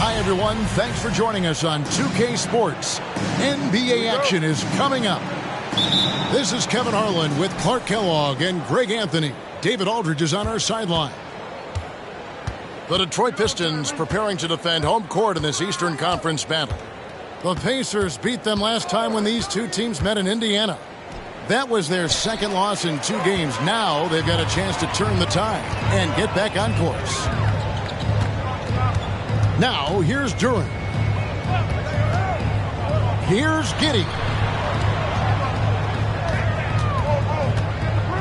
Hi, everyone. Thanks for joining us on 2K Sports. NBA action is coming up. This is Kevin Harlan with Clark Kellogg and Greg Anthony. David Aldridge is on our sideline. The Detroit Pistons preparing to defend home court in this Eastern Conference battle. The Pacers beat them last time when these two teams met in Indiana. That was their second loss in 2 games. Now they've got a chance to turn the tide and get back on course. Now, here's Durant. Here's Giddey.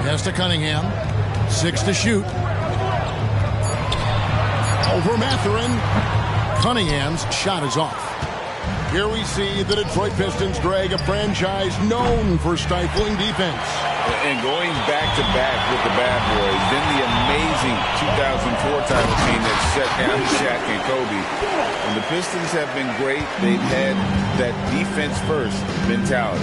Pass to Cunningham. 6 to shoot. Over Mathurin. Cunningham's shot is off. Here we see the Detroit Pistons drag a franchise known for stifling defense. And going back-to-back with the bad boys, then the amazing 2004 title team that shut down Shaq and Kobe. And the Pistons have been great. They've had that defense-first mentality.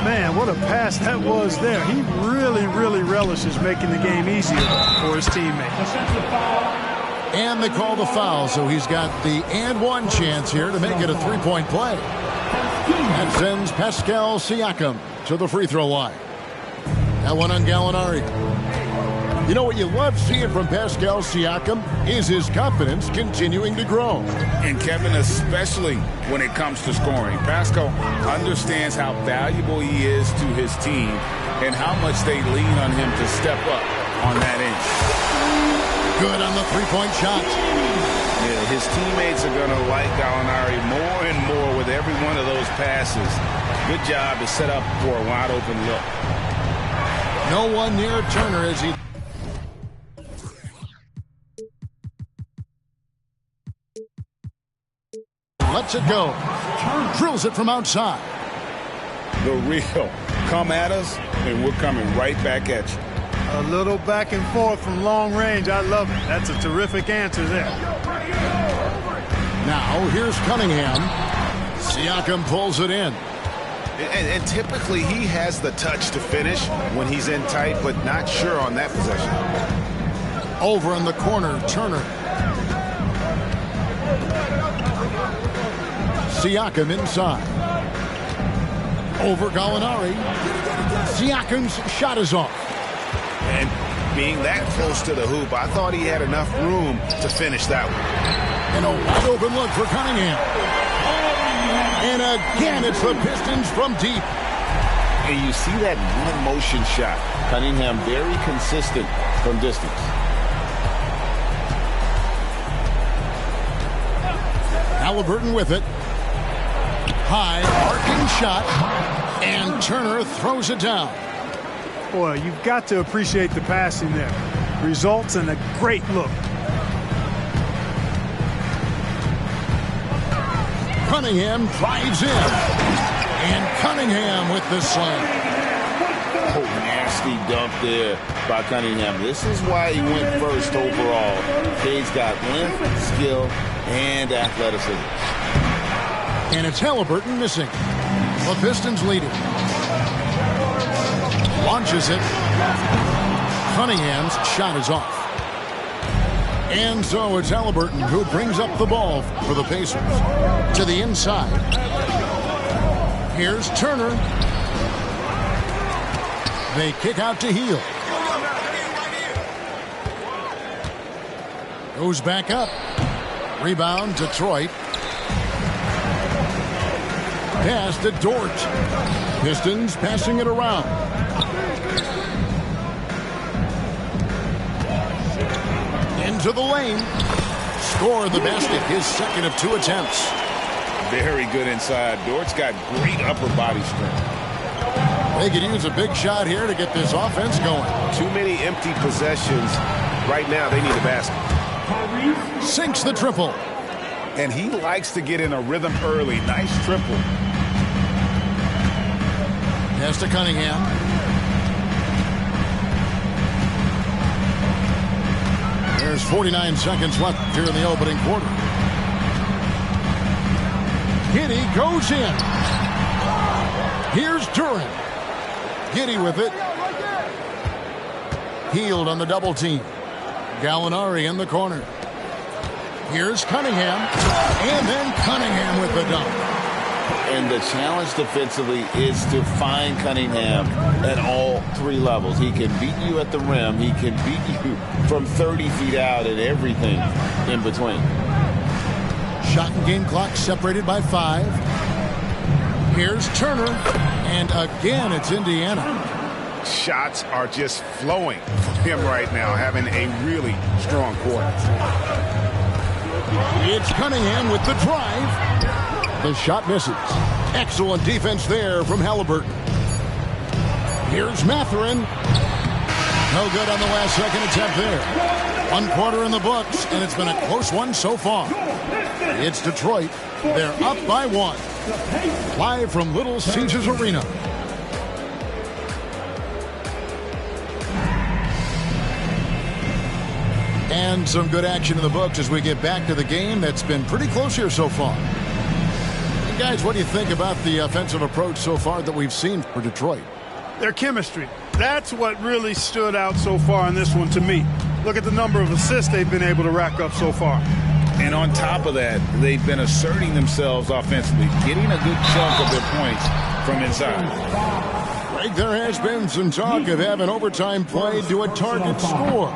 Man, what a pass that was there. He really, really relishes making the game easier for his teammates. And they call the foul, so he's got the and one chance here to make it a three-point play. That sends Pascal Siakam to the free throw line. That one on Gallinari. You know what you love seeing from Pascal Siakam is his confidence continuing to grow. And Kevin, especially when it comes to scoring. Pascal understands how valuable he is to his team and how much they lean on him to step up on that end. Good on the three-point shot. Yeah, his teammates are going to like Gallinari more and more with every one of those passes. Good job to set up for a wide-open look. No one near Turner as he... lets it go. Drills it from outside. The real come at us, and we're coming right back at you. A little back and forth from long range. I love it. That's a terrific answer there. Now, here's Cunningham. Siakam pulls it in. And typically he has the touch to finish when he's in tight, but not sure on that possession. Over in the corner, Turner. Siakam inside. Over Gallinari. Siakam's shot is off. And being that close to the hoop, I thought he had enough room to finish that one. And a wide open look for Cunningham. And again, it's the Pistons from deep. And you see that one motion shot. Cunningham very consistent from distance. Halliburton with it. High, arcing shot. And Turner throws it down. Boy, you've got to appreciate the passing there. Results in a great look. Cunningham drives in. And Cunningham with the slam. Oh, nasty dump there by Cunningham. This is why he went first overall. He's got length, skill, and athleticism. And it's Halliburton missing. The Pistons lead it. Launches it. Cunningham's shot is off. And so it's Halliburton who brings up the ball for the Pacers. To the inside. Here's Turner. They kick out to Hield. Goes back up. Rebound, Detroit. Pass to Dort. Pistons passing it around. Into the lane. Score the basket, his second of 2 attempts. Very good inside. Dort's got great upper body strength. They could use a big shot here to get this offense going. Too many empty possessions. Right now, they need a basket. Sinks the triple. And he likes to get in a rhythm early. Nice triple. Pass to Cunningham. There's 49 seconds left here in the opening quarter. Giddey goes in. Here's Duran. Giddey with it. Healed on the double team. Gallinari in the corner. Here's Cunningham. And then Cunningham with the dunk. And the challenge defensively is to find Cunningham at all three levels. He can beat you at the rim. He can beat you from 30 feet out and everything in between. Shot and game clock separated by 5. Here's Turner. And again, it's Indiana. Shots are just flowing from him right now, having a really strong quarter. It's Cunningham with the drive. The shot misses. Excellent defense there from Halliburton. Here's Mathurin. No good on the last second attempt there. 1 quarter in the books, and it's been a close one so far. It's Detroit. They're up by 1. Live from Little Caesars Arena. And some good action in the books as we get back to the game that's been pretty close here so far. And guys, what do you think about the offensive approach so far that we've seen for Detroit? Their chemistry. That's what really stood out so far in this one to me. Look at the number of assists they've been able to rack up so far. And on top of that, they've been asserting themselves offensively, getting a good chunk of their points from inside. Greg, there has been some talk of having overtime played to a target score.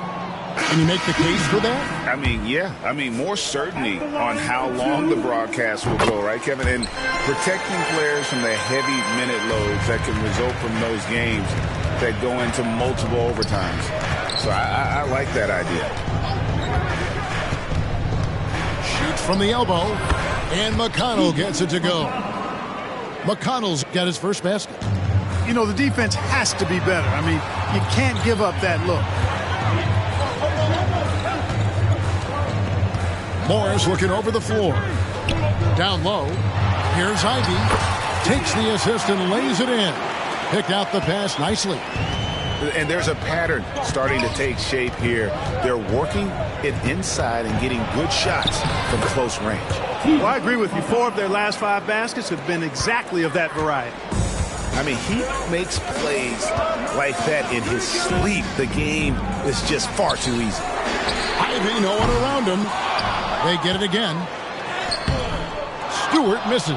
Can you make the case for that? I mean, yeah. I mean, more certainty on how long the broadcast will go, right, Kevin? And protecting players from the heavy minute loads that can result from those games that go into multiple overtimes. So I like that idea. Shoots from the elbow, and McConnell gets it to go. McConnell's got his first basket. You know, the defense has to be better. I mean, you can't give up that look. Morris looking over the floor. Down low. Here's Ivy. Takes the assist and lays it in. Picked out the pass nicely. And there's a pattern starting to take shape here. They're working it inside and getting good shots from close range. Well, I agree with you. 4 of their last 5 baskets have been exactly of that variety. I mean, he makes plays like that in his sleep. The game is just far too easy. Ivy, no one around him. They get it again. Stewart misses.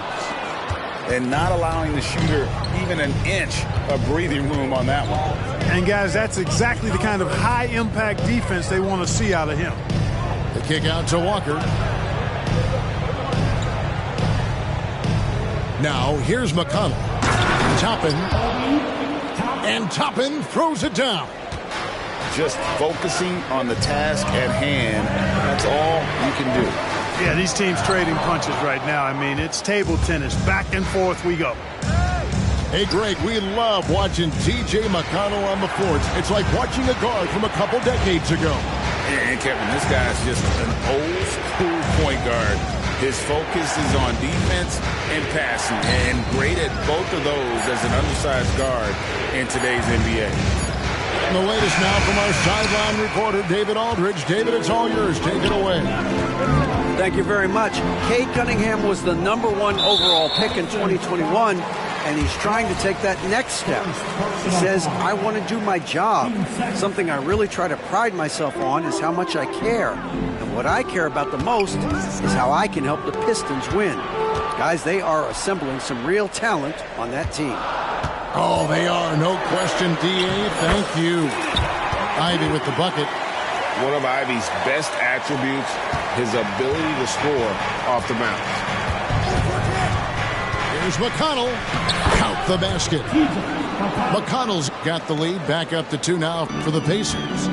And not allowing the shooter even an inch of breathing room on that one. And, guys, that's exactly the kind of high-impact defense they want to see out of him. The kick out to Walker. Now, here's McConnell. Toppin. And Toppin throws it down. Just focusing on the task at hand, that's all you can do. Yeah, these teams trading punches right now. I mean, it's table tennis. Back and forth we go. Hey, Greg, we love watching T.J. McConnell on the floor. It's like watching a guard from a couple decades ago. And Kevin, this guy's just an old school point guard. His focus is on defense and passing, and great at both of those as an undersized guard in today's NBA. And the latest now from our sideline reporter, David Aldridge. David, it's all yours. Take it away. Thank you very much. Cade Cunningham was the #1 overall pick in 2021, and he's trying to take that next step. He says, I want to do my job. Something I really try to pride myself on is how much I care. And what I care about the most is how I can help the Pistons win. Guys, they are assembling some real talent on that team. Oh, they are. No question, D.A. Thank you. Ivy with the bucket. One of Ivy's best attributes, his ability to score off the bounce. Here's McConnell. Count the basket. McConnell's got the lead. Back up to 2 now for the Pacers.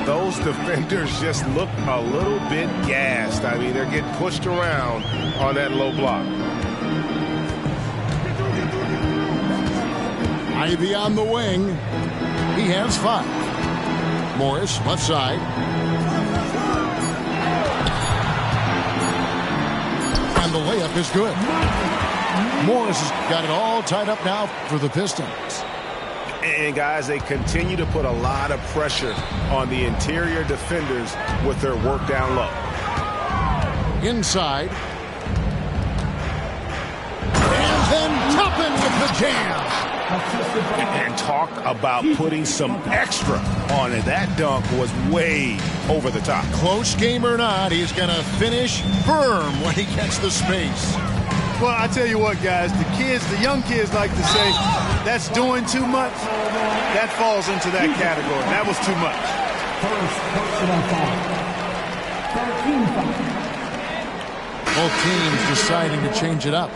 Those defenders just look a little bit gassed. I mean, they're getting pushed around on that low block. Ivy on the wing. He has 5. Morris, left side. And the layup is good. Morris has got it all tied up now for the Pistons. And, guys, they continue to put a lot of pressure on the interior defenders with their work down low. Inside. And then Toppin with the jam. And talk about putting some extra on it. That dunk was way over the top. Close game or not, he's going to finish firm when he gets the space. Well, I tell you what, guys, the young kids like to say, that's doing too much. That falls into that category. That was too much. Both teams deciding to change it up.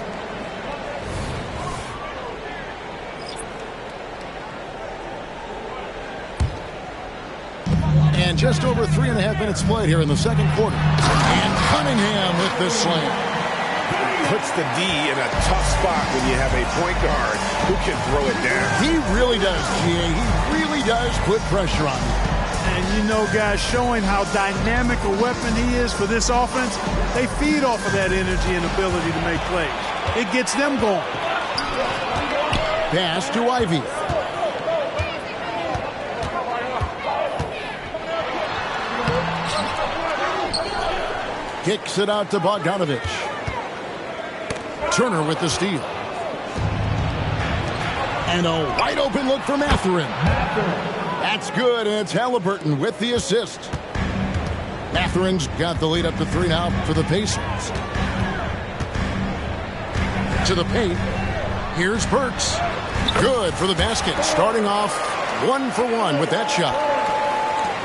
And just over 3.5 minutes played here in the second quarter. And Cunningham with this slam. Puts the D in a tough spot when you have a point guard who can throw it down. He really does, G.A. He really does put pressure on him. And you know, guys, showing how dynamic a weapon he is for this offense, they feed off of that energy and ability to make plays. It gets them going. Pass to Ivy. Kicks it out to Bogdanovich. Turner with the steal. And a wide open look for Mathurin. That's good, and it's Halliburton with the assist. Mathurin's got the lead up to 3 now for the Pacers. To the paint. Here's Burks. Good for the basket. Starting off 1 for 1 with that shot.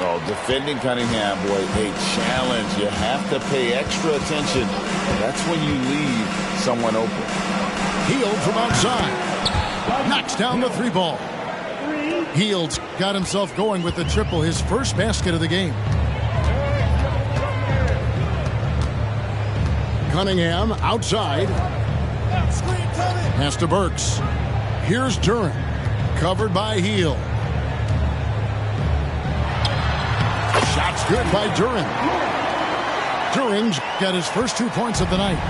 Oh, defending Cunningham, boy, a challenge. You have to pay extra attention. That's when you leave someone open. Hield from outside. Knocks down the 3 ball. Hield's got himself going with the triple, his first basket of the game. Cunningham outside. Pass to Burks. Here's Duran. Covered by Hield. Shot's good by Duran. Duran's got his first 2 points of the night.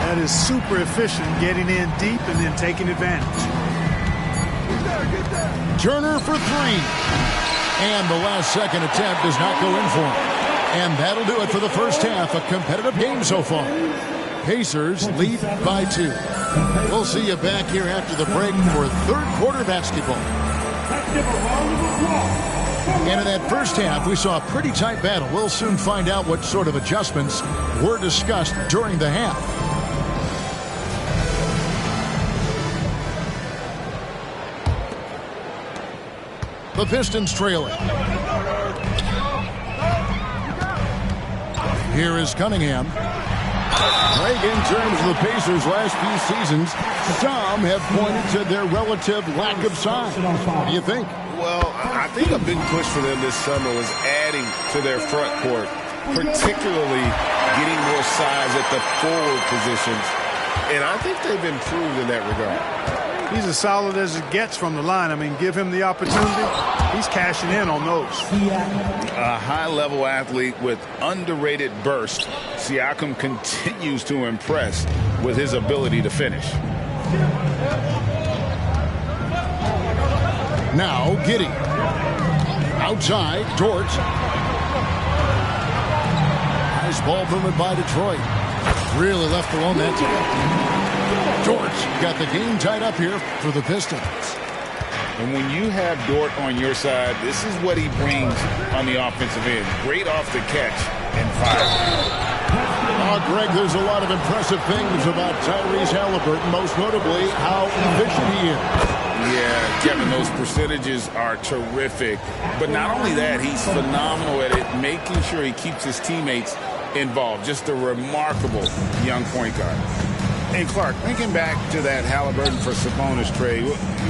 That is super efficient, getting in deep and then taking advantage. Turner for 3. And the last second attempt does not go in for him. And that'll do it for the first half. A competitive game so far. Pacers lead by 2. We'll see you back here after the break for third quarter basketball. And in that first half, we saw a pretty tight battle. We'll soon find out what sort of adjustments were discussed during the half. The Pistons trailing. Here is Cunningham. Greg, in terms of the Pacers' last few seasons, some have pointed to their relative lack of size. What do you think? Well, I think a big push for them this summer was adding to their front court, particularly getting more size at the forward positions. And I think they've improved in that regard. He's as solid as it gets from the line. I mean, give him the opportunity. He's cashing in on those. A high-level athlete with underrated burst. Siakam continues to impress with his ability to finish. Now, Giddey. Outside, Dort. Nice ball movement by Detroit. Really left alone that time. Dort got the game tied up here for the Pistons. And when you have Dort on your side, this is what he brings on the offensive end. Great off the catch and fire. Greg, there's a lot of impressive things about Tyrese Halliburton, most notably how efficient he is. Yeah, Kevin, those percentages are terrific. But not only that, he's phenomenal at it, making sure he keeps his teammates involved. Just a remarkable young point guard. And Clark, thinking back to that Halliburton for Sabonis trade,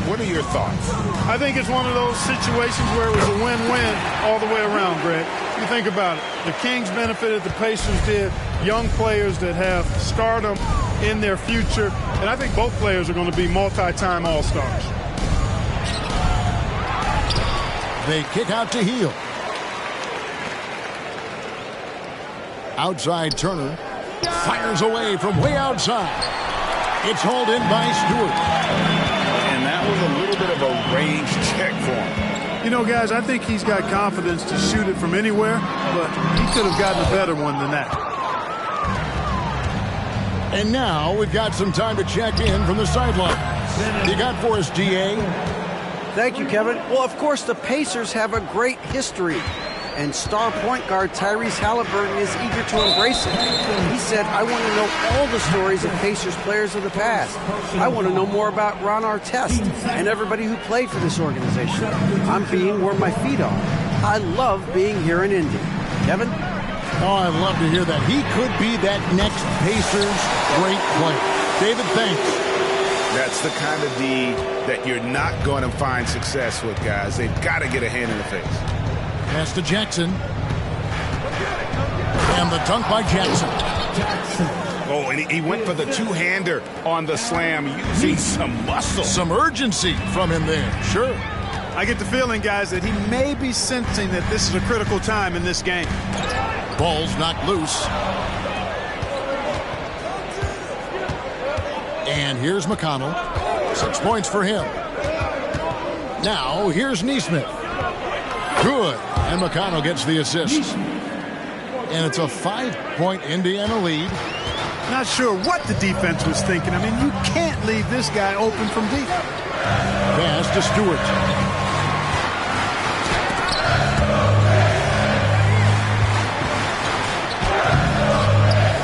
what are your thoughts? I think it's one of those situations where it was a win-win all the way around, Greg. You think about it. The Kings benefited, the Pacers did. Young players that have stardom in their future. And I think both players are going to be multi-time All-Stars. They kick out to Heel. Outside Turner. Fires away from way outside. It's hauled in by Stewart. And that was a little bit of a range check for him. You know, guys, I think he's got confidence to shoot it from anywhere, but he could have gotten a better one than that. And now we've got some time to check in from the sideline. You got for us, DA? Thank you, Kevin. Well, of course, the Pacers have a great history, and star point guard Tyrese Halliburton is eager to embrace it. He said, I want to know all the stories of Pacers players of the past. I want to know more about Ron Artest and everybody who played for this organization. I'm being where my feet are. I love being here in Indy. Kevin? Oh, I'd love to hear that. He could be that next Pacers great player. David, thanks. That's the kind of D that you're not going to find success with, guys. They've got to get a hand in the face. Pass to Jackson. And the dunk by Jackson. Oh, and he went for the two-hander on the slam, using some muscle. Some urgency from him there. Sure. I get the feeling, guys, that he may be sensing that this is a critical time in this game. Ball's knocked loose. And here's McConnell. 6 points for him. Now, here's Neesmith. Good. And McConnell gets the assist. And it's a 5-point Indiana lead. Not sure what the defense was thinking. I mean, you can't leave this guy open from deep. Pass to Stewart.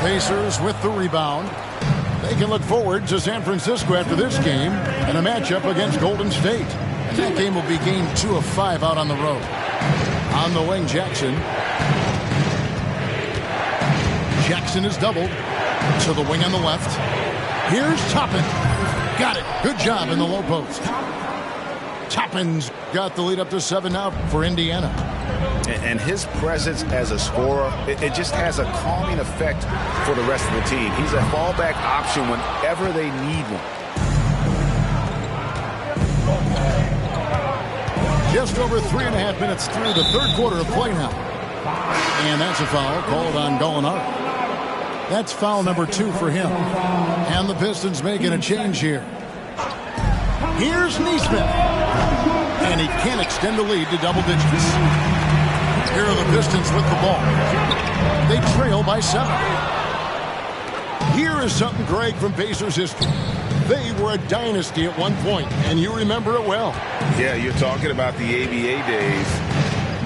Pacers with the rebound. They can look forward to San Francisco after this game and a matchup against Golden State. And that game will be game 2 of 5 out on the road. On the wing, Jackson. Jackson is doubled to the wing on the left. Here's Toppin. Got it. Good job in the low post. Toppin's got the lead up to 7 now for Indiana. And his presence as a scorer, it just has a calming effect for the rest of the team. He's a fallback option whenever they need one. Just over 3.5 minutes through the third quarter of play now. And that's a foul called on Gallinari. That's foul number 2 for him. And the Pistons making a change here. Here's Neesmith. And he can't extend the lead to double digits. Here are the Pistons with the ball. They trail by 7. Here is something, Greg, from Pacers history. They were a dynasty at one point, and you remember it well. Yeah, you're talking about the ABA days,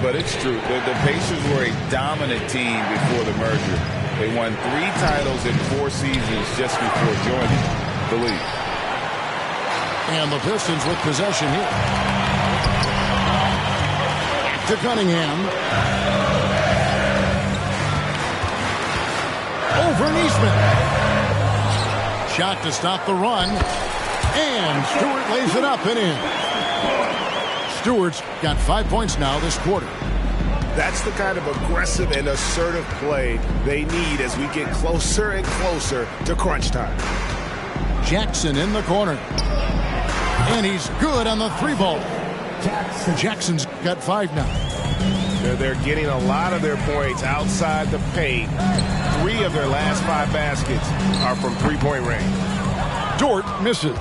but it's true. The Pacers were a dominant team before the merger. They won 3 titles in 4 seasons just before joining the league. And the Pistons with possession here. To Cunningham. Over Neesmith. Shot to stop the run. And Stewart lays it up and in. Stewart's got 5 points now this quarter. That's the kind of aggressive and assertive play they need as we get closer and closer to crunch time. Jackson in the corner. And he's good on the 3-ball. Jackson's got 5 now. They're getting a lot of their points outside the paint. 3 of their last 5 baskets are from three-point range. Dort misses.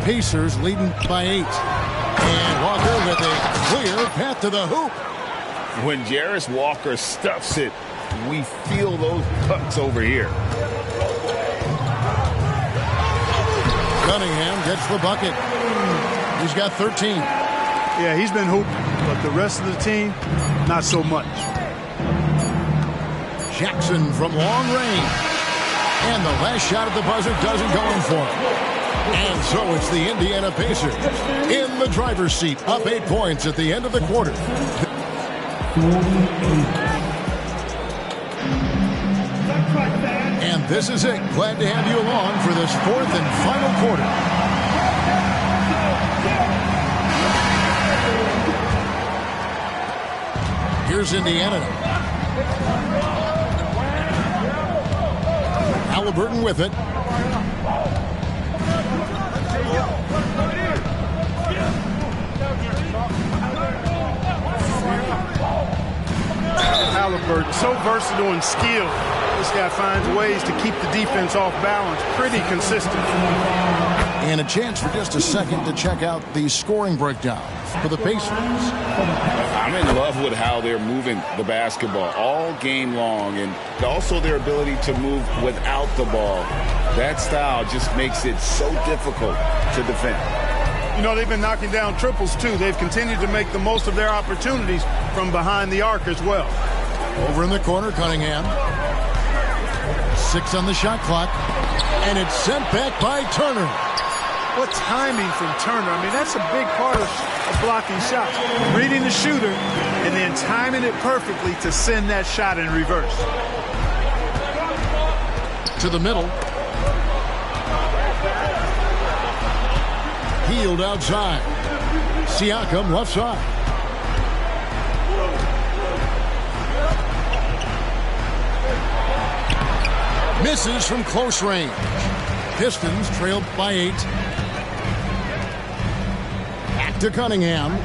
Pacers leading by 8. And Walker with a clear path to the hoop. When Jarris Walker stuffs it, we feel those pucks over here. Cunningham gets the bucket. He's got 13. Yeah, he's been hooping, but the rest of the team, not so much. Jackson from long range. And the last shot at the buzzer doesn't go in for him. And so it's the Indiana Pacers in the driver's seat, up 8 points at the end of the quarter. And this is it. Glad to have you along for this 4th and final quarter. Here's Indiana. Halliburton with it. Halliburton, so versatile and skilled. This guy finds ways to keep the defense off balance pretty consistent. And a chance for just a second to check out the scoring breakdown for the Pacers. I'm in love with how they're moving the basketball all game long, and also their ability to move without the ball. That style just makes it so difficult to defend. You know, they've been knocking down triples, too. They've continued to make the most of their opportunities from behind the arc as well. Over in the corner, Cunningham. 6 on the shot clock. And it's sent back by Turner. What timing from Turner. I mean, that's a big part of blocking shots. Reading the shooter and then timing it perfectly to send that shot in reverse. To the middle. Healed outside. Siakam left side. Misses from close range. Pistons trailed by 8. Back to Cunningham.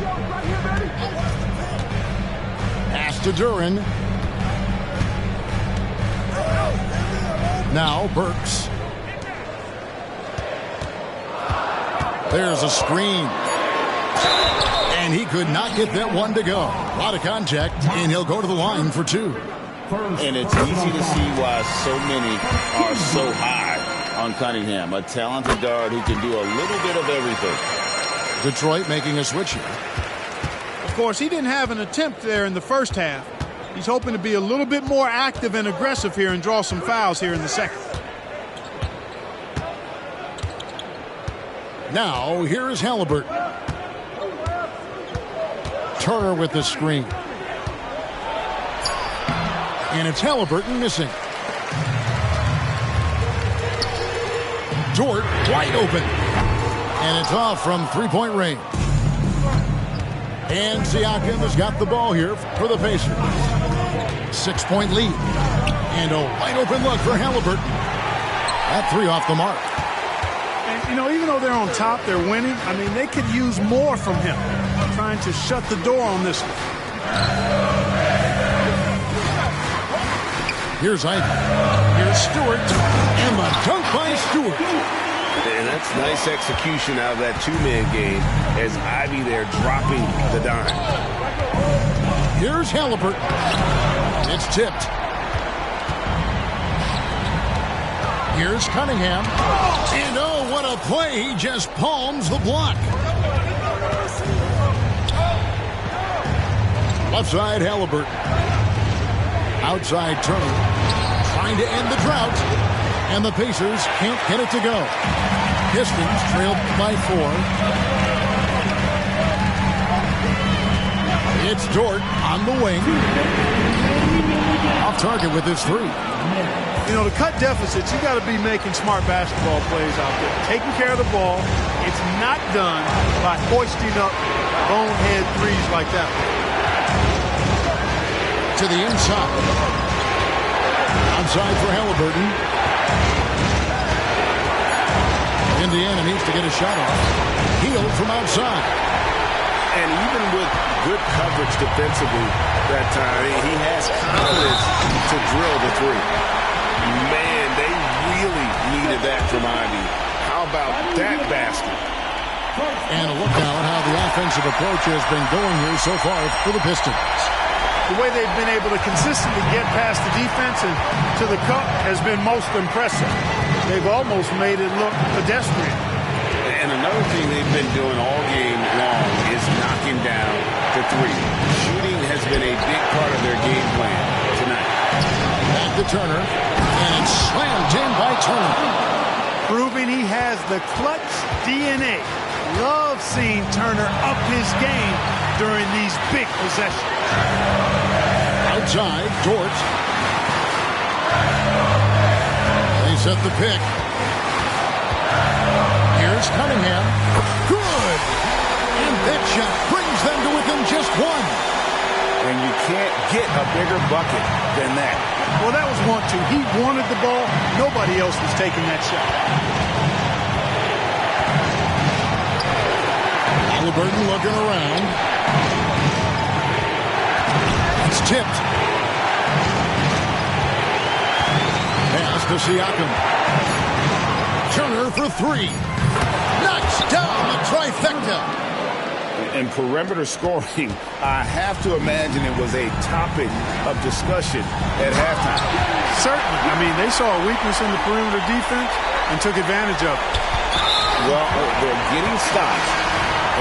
Pass to Duran. Now Burks. There's a screen. And he could not get that one to go. A lot of contact, and he'll go to the line for 2. And it's easy to see why so many are so high on Cunningham. A talented guard who can do a little bit of everything. Detroit making a switch here. Of course, he didn't have an attempt there in the first half. He's hoping to be a little bit more active and aggressive here and draw some fouls here in the second. Now, here is Halliburton. Turner with the screen. And it's Halliburton missing. Dort wide open. And it's off from three-point range. And Siakam has got the ball here for the Pacers. 6-point lead. And a wide open look for Halliburton. That 3 off the mark. And, you know, even though they're on top, they're winning. I mean, they could use more from him. Trying to shut the door on this one. Here's Ivy. Here's Stewart. And the dunk by Stewart. And that's nice execution out of that two-man game as Ivy there dropping the dime. Here's Halliburton. It's tipped. Here's Cunningham. And oh, what a play. He just palms the block. Left side, Halliburton. Outside, Turner. Trying to end the drought. And the Pacers can't get it to go. Pistons trailed by 4. It's Dort on the wing. Off target with his 3. You know, to cut deficits, you got to be making smart basketball plays out there. Taking care of the ball. It's not done by hoisting up bonehead threes like that. To the inside. Outside for Halliburton. Indiana needs to get a shot off. Healed from outside. And even with good coverage defensively that time, he has confidence to drill the 3. Man, they really needed that from Ivy. How about that basket? And a look now at how the offensive approach has been going here so far for the Pistons. The way they've been able to consistently get past the defense and to the cup has been most impressive. They've almost made it look pedestrian. And another thing they've been doing all game long is knocking down the 3. Shooting has been a big part of their game plan tonight. Back to Turner. And it's slammed in by Turner. Proving he has the clutch DNA. Love seeing Turner up his game during these big possessions. Outside, Dort. They set the pick. Here's Cunningham. Good! And that shot brings them to within just 1. And you can't get a bigger bucket than that. Well, that was 1-2. He wanted the ball. Nobody else was taking that shot. Halliburton looking around. It's tipped. to Siakam. Turner for three. Knocks down the trifecta. And perimeter scoring, I have to imagine it was a topic of discussion at halftime. Certainly. I mean, they saw a weakness in the perimeter defense and took advantage of it. Well, they're getting stops,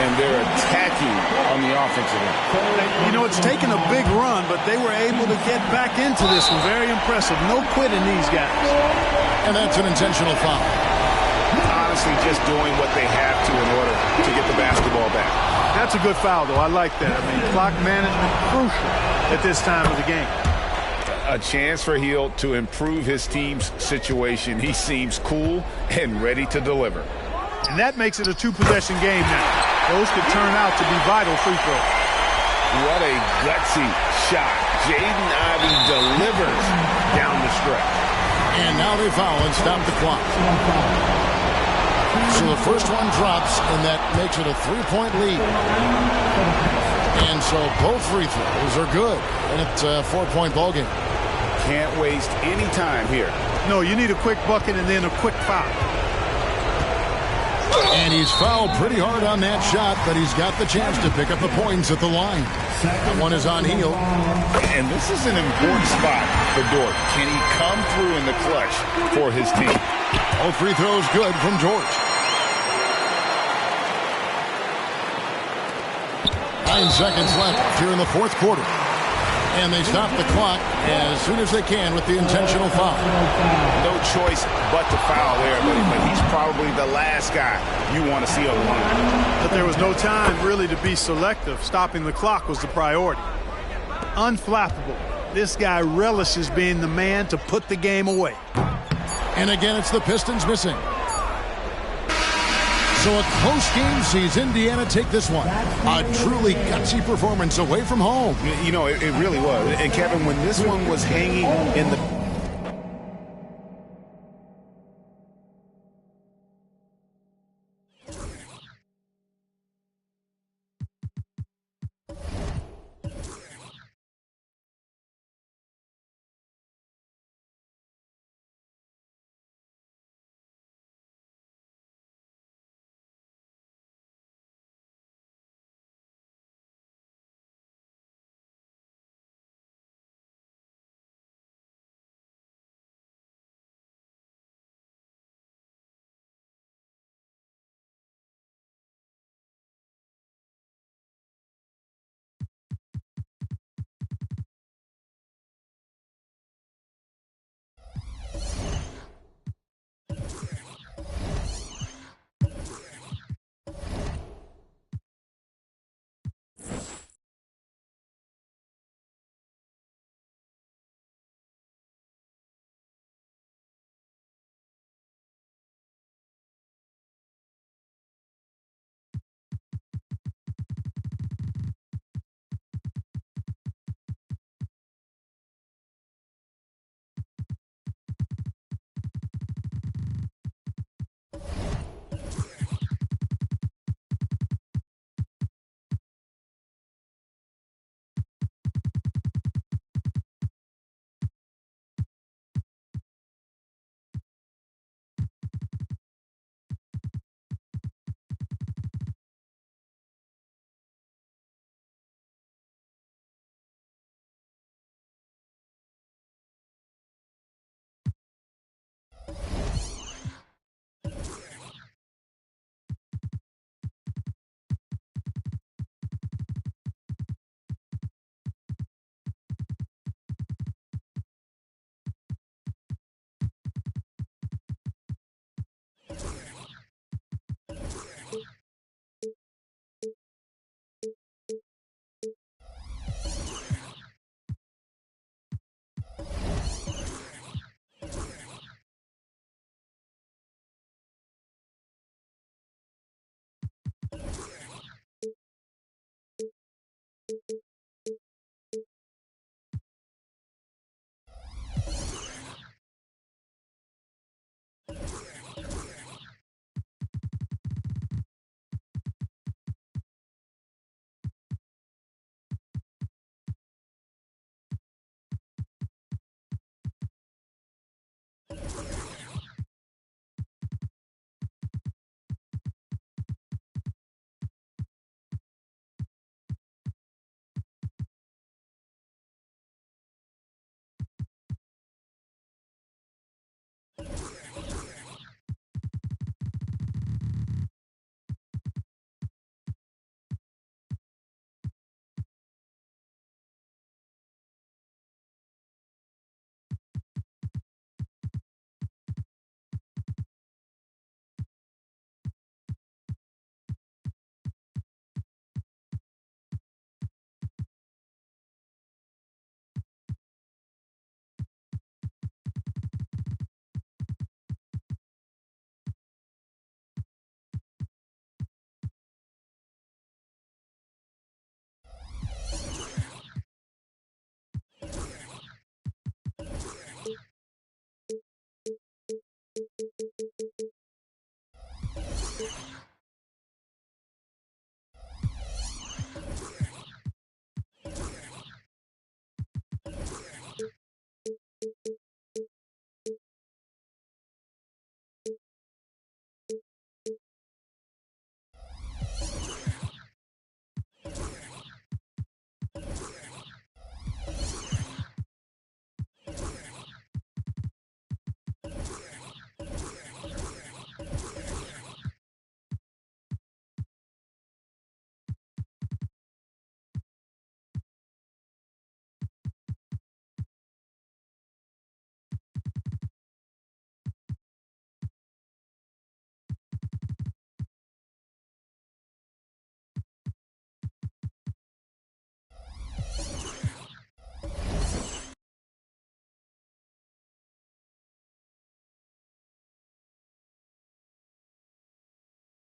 and they're attacking on the offensive end. You know, it's taken a big run, but they were able to get back into this one. Very impressive. No quitting these guys. And that's an intentional foul. Honestly, just doing what they have to in order to get the basketball back. That's a good foul, though. I like that. I mean, clock management crucial at this time of the game. A chance for Hield to improve his team's situation. He seems cool and ready to deliver. And that makes it a two-possession game now. Those could turn out to be vital free throws. What a gutsy shot. Jaden Ivey delivers down the stretch. And now they foul and stop the clock. So the first one drops, and that makes it a 3-point lead. And so both free throws are good. And it's a 4-point ballgame. Can't waste any time here. No, you need a quick bucket and then a quick foul. And he's fouled pretty hard on that shot, but he's got the chance to pick up the points at the line. That one is on Hield. And this is an important spot for Dort. Can he come through in the clutch for his team? All free throws good from George. 9 seconds left here in the fourth quarter. And they stop the clock as soon as they can with the intentional foul. No choice but to foul there, but he's probably the last guy you want to see on the line. But there was no time really to be selective. Stopping the clock was the priority. Unflappable. This guy relishes being the man to put the game away. And again, it's the Pistons missing. So a close game sees Indiana take this one. A truly gutsy performance away from home. You know, it really was. And Kevin, when this one was hanging in the